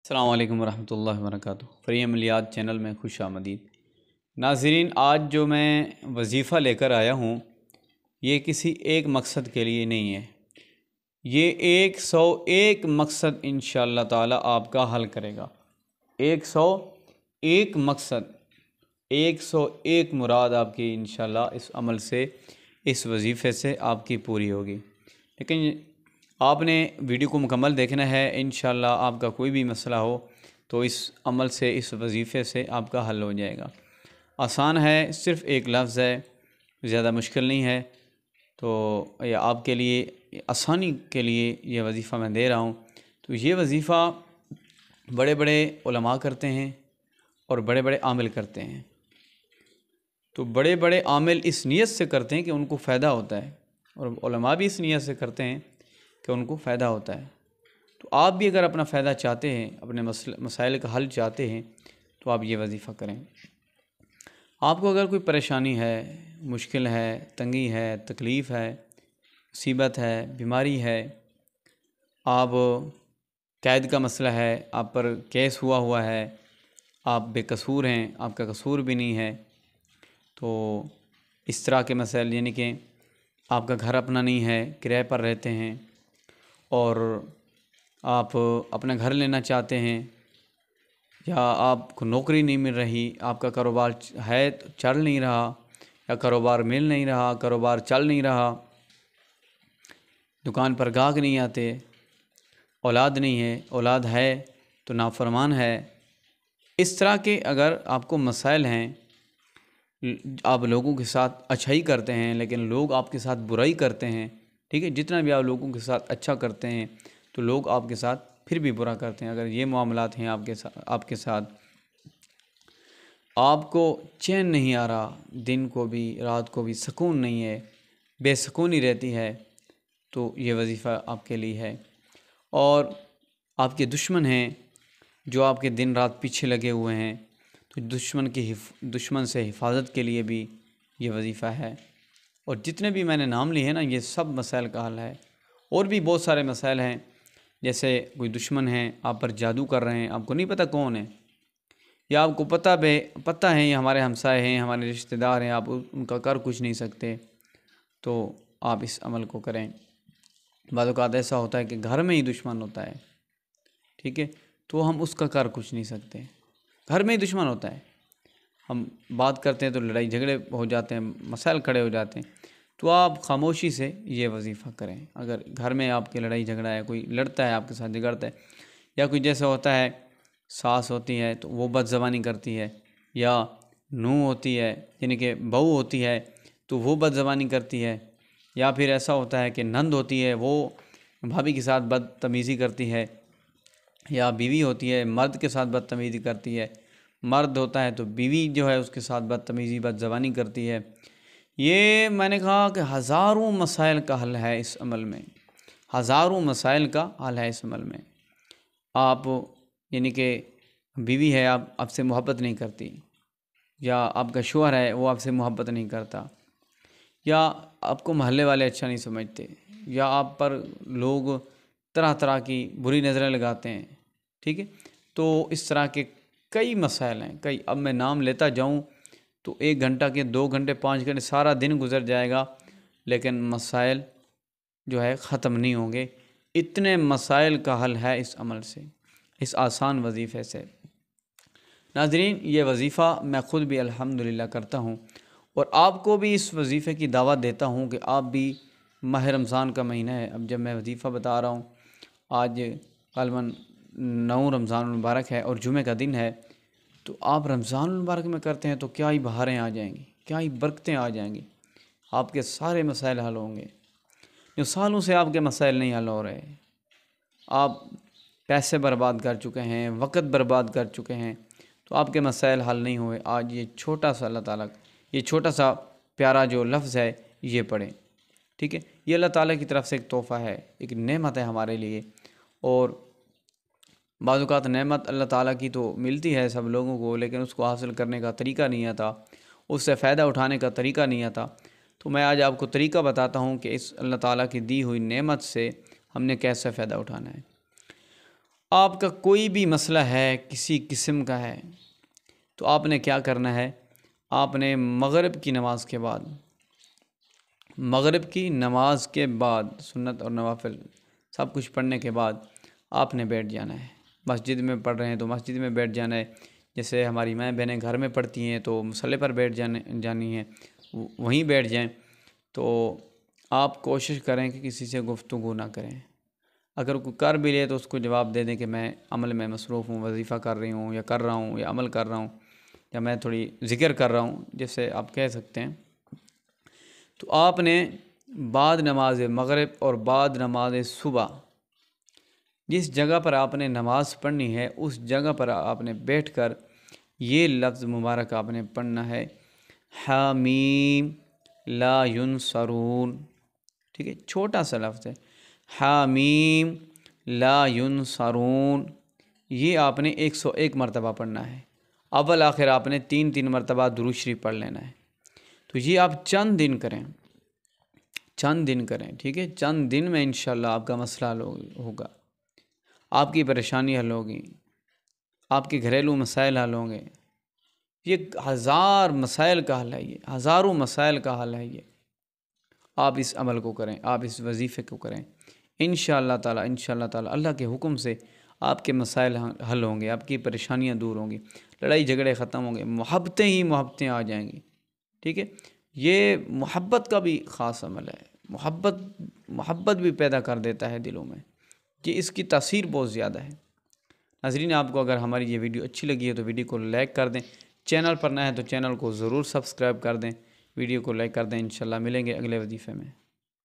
السلام علیکم ورحمۃ اللہ وبرکاتہ۔ فری عملیات چینل میں خوش آمدید۔ ناظرین، آج جو میں وظیفہ لے کر آیا ہوں یہ کسی ایک مقصد کے لیے نہیں ہے، یہ 101 مقصد انشاءاللہ تعالی آپ کا حل کرے گا۔ 101 مقصد، 101 مراد آپ کی انشاءاللہ اس عمل سے، اس وظیفے سے آپ کی پوری ہوگی۔ لیکن آپ نے ویڈیو کو مکمل دیکھنا ہے، انشاءاللہ آپ کا کوئی بھی مسئلہ ہو تو اس عمل سے، اس وظیفے سے آپ کا حل ہو جائے گا۔ آسان ہے، صرف ایک لفظ ہے، زیادہ مشکل نہیں ہے۔ تو یہ آپ کے لیے آسانی کے لیے یہ وظیفہ میں دے رہا ہوں۔ تو یہ وظیفہ بڑے بڑے علماء کرتے ہیں اور بڑے بڑے عامل کرتے ہیں۔ تو بڑے بڑے عامل اس نیت سے کرتے ہیں کہ ان کو فائدہ ہوتا ہے، اور علماء بھی اس نیت سے کرتے ہیں کہ ان کو فائدہ ہوتا ہے۔ تو آپ بھی اگر اپنا فائدہ چاہتے ہیں، اپنے مسائل کا حل چاہتے ہیں تو آپ یہ وظیفہ کریں۔ آپ کو اگر کوئی پریشانی ہے، مشکل ہے، تنگی ہے، تکلیف ہے، مصیبت ہے، بیماری ہے، آپ قید کا مسئلہ ہے، آپ پر کیس ہوا ہے، آپ بے قصور ہیں، آپ کا قصور بھی نہیں ہے، تو اس طرح کے مسائل، یعنی کہ آپ کا گھر اپنا نہیں ہے، کرائے پر رہتے ہیں، اور آپ اپنا گھر لینا چاہتے ہیں، یا آپ کو نوکری نہیں مل رہی، آپ کا کاروبار ہے چل نہیں رہا، یا کاروبار مل نہیں رہا، کاروبار چل نہیں رہا، دکان پر گاہک نہیں آتے، اولاد نہیں ہے، اولاد ہے تو نافرمان ہے، اس طرح کے اگر آپ کو مسائل ہیں، آپ لوگوں کے ساتھ اچھائی کرتے ہیں لیکن لوگ آپ کے ساتھ برائی کرتے ہیں، ٹھیک ہے، جتنا بھی آپ لوگوں کے ساتھ اچھا کرتے ہیں تو لوگ آپ کے ساتھ پھر بھی برا کرتے ہیں، اگر یہ معاملات ہیں آپ کے ساتھ، آپ کو چین نہیں آ رہا، دن کو بھی رات کو بھی سکون نہیں ہے، بے سکونی رہتی ہے، تو یہ وظیفہ آپ کے لیے ہے۔ اور آپ کے دشمن ہیں جو آپ کے دن رات پیچھے لگے ہوئے ہیں، تو دشمن سے حفاظت کے لیے بھی یہ وظیفہ ہے۔ اور جتنے بھی میں نے نام لیے ہیں نا، یہ سب مسائل کا حل ہے۔ اور بھی بہت سارے مسائل ہیں، جیسے کوئی دشمن ہیں آپ پر جادو کر رہے ہیں، آپ کو نہیں پتہ کون ہے، یا آپ کو پتہ ہے یہ ہمارے ہمسائے ہیں، ہمارے رشتہ دار ہیں، آپ ان کا کر کچھ نہیں سکتے، تو آپ اس عمل کو کریں۔ بعض اوقات ایسا ہوتا ہے کہ گھر میں ہی دشمن ہوتا ہے، ٹھیک ہے، تو ہم اس کا کر کچھ نہیں سکتے، گھر میں ہی دشمن ہوتا ہے، ہم بات کرتے ہیں تو لڑائی جھگڑے ہو جاتے ہیں، مسائل کھڑے ہو جاتے ہیں، تو آپ خاموشی سے یہ وظیفہ کریں۔ اگر گھر میں آپ کی لڑائی جھگڑا ہے، کوئی لڑتا ہے آپ کے ساتھ، جھگڑتا ہے، یا کوئی جیسا ہوتا ہے ساس ہوتی ہے تو وہ بد زبانی کرتی ہے، یا نوح ہوتی ہے یعنی کہ بہو ہوتی ہے تو وہ بد زبانی کرتی ہے، یا پھر ایسا ہوتا ہے کہ نند ہوتی ہے وہ بھابھی کے ساتھ بدتمیزی کرتی ہے، یا بیوی ہوتی ہے مرد کے ساتھ بدتمیزی کرتی ہے، مرد ہوتا ہے تو بیوی جو ہے اس کے ساتھ بدتمیزی بد زبانی کرتی ہے، یہ میں نے کہا کہ ہزاروں مسائل کا حل ہے اس عمل میں، ہزاروں مسائل کا حل ہے اس عمل میں۔ آپ یعنی کہ بیوی ہے، آپ سے محبت نہیں کرتی، یا آپ کا شوہر ہے وہ آپ سے محبت نہیں کرتا، یا آپ کو محلے والے اچھا نہیں سمجھتے، یا آپ پر لوگ طرح طرح کی بری نظریں لگاتے ہیں، ٹھیک ہے، تو اس طرح کے کئی مسائل ہیں، کئی، اب میں نام لیتا جاؤں تو 1 گھنٹہ کے 2 گھنٹے 5 گھنٹے سارا دن گزر جائے گا، لیکن مسائل جو ہے ختم نہیں ہوں گے، اتنے مسائل کا حل ہے اس عمل سے، اس آسان وظیفے سے۔ ناظرین، یہ وظیفہ میں خود بھی الحمدللہ کرتا ہوں، اور آپ کو بھی اس وظیفے کی دعوت دیتا ہوں کہ آپ بھی، ماہ رمضان کا مہینہ ہے، اب جب میں وظیفہ بتا رہا ہوں، آج غالباً 9 رمضان المبارک ہے اور جمعہ کا دن ہے، تو آپ رمضان المبارک میں کرتے ہیں تو کیا ہی بہاریں آ جائیں گی، کیا ہی برکتیں آ جائیں گی، آپ کے سارے مسائل حل ہوں گے، جو سالوں سے آپ کے مسائل نہیں حل ہو رہے، آپ پیسے برباد کر چکے ہیں، وقت برباد کر چکے ہیں، تو آپ کے مسائل حل نہیں ہوئے، آج یہ چھوٹا سا اللہ تعالیٰ، یہ چھوٹا سا پیارا جو لفظ ہے یہ پڑھیں، ٹھیک ہے، یہ اللہ تعالیٰ کی طرف سے ایک تحفہ ہے، ایک نعمت ہے ہمارے لیے، اور بعض اوقات نعمت اللہ تعالیٰ کی تو ملتی ہے سب لوگوں کو، لیکن اس کو حاصل کرنے کا طریقہ نہیں آتا، اس سے فائدہ اٹھانے کا طریقہ نہیں آتا، تو میں آج آپ کو طریقہ بتاتا ہوں کہ اس اللہ تعالیٰ کی دی ہوئی نعمت سے ہم نے کیسے فائدہ اٹھانا ہے۔ آپ کا کوئی بھی مسئلہ ہے کسی قسم کا ہے تو آپ نے کیا کرنا ہے، آپ نے مغرب کی نماز کے بعد سنت اور نوافل سب کچھ پڑھنے کے بعد آپ نے بیٹھ جانا ہے۔ مسجد میں پڑھ رہے ہیں تو مسجد میں بیٹھ جانا ہے، جیسے ہماری مائیں بہنیں گھر میں پڑھتی ہیں تو مصلی پر بیٹھ جانی ہے، وہیں بیٹھ جائیں۔ تو آپ کوشش کریں کہ کسی سے گفتگو نہ کریں، اگر کوئی کر بھی لے تو اس کو جواب دے دیں کہ میں عمل میں مصروف ہوں، وظیفہ کر رہی ہوں یا کر رہا ہوں یا عمل کر رہا ہوں یا میں تھوڑی ذکر کر رہا ہوں، جیسے آپ کہہ سکتے ہیں۔ تو آپ نے بعد نماز مغرب اور بعد نماز صبح جس جگہ پر آپ نے نماز پڑھنی ہے اس جگہ پر آپ نے بیٹھ کر یہ لفظ مبارک آپ نے پڑھنا ہے، حامیم لا ینصرون۔ ٹھیک ہے، چھوٹا سا لفظ ہے، حامیم لا ینصرون۔ یہ آپ نے 101 مرتبہ پڑھنا ہے، اول آخر آپ نے 3 مرتبہ درود شریف پڑھ لینا ہے۔ تو یہ آپ چند دن کریں، ٹھیک ہے، چند دن میں انشاءاللہ آپ کا مسئلہ حل ہوگا، آپ کی پریشانی حل ہوگی، آپ کے گھریلو مسائل حل ہوں گے۔ یہ ہزاروں مسائل کا حل ہے یہ۔ آپ اس عمل کو کریں، آپ اس وظیفے کو کریں، انشاءاللہ تعالی اللہ کے حکم سے آپ کے مسائل حل ہوں گے، آپ کی پریشانیاں دور ہوں گی، لڑائی جھگڑے ختم ہوں گے، محبتیں آ جائیں گی۔ ٹھیک ہے، یہ محبت کا بھی خاص عمل ہے، محبت بھی پیدا کر دیتا ہے دلوں میں، کہ اس کی تاثیر بہت زیادہ ہے۔ ناظرین، آپ کو اگر ہماری یہ ویڈیو اچھی لگی ہے تو ویڈیو کو لائک کر دیں، چینل پر نہ ہے تو چینل کو ضرور سبسکرائب کر دیں، ویڈیو کو لائک کر دیں۔ انشاءاللہ ملیں گے اگلے وظیفے میں۔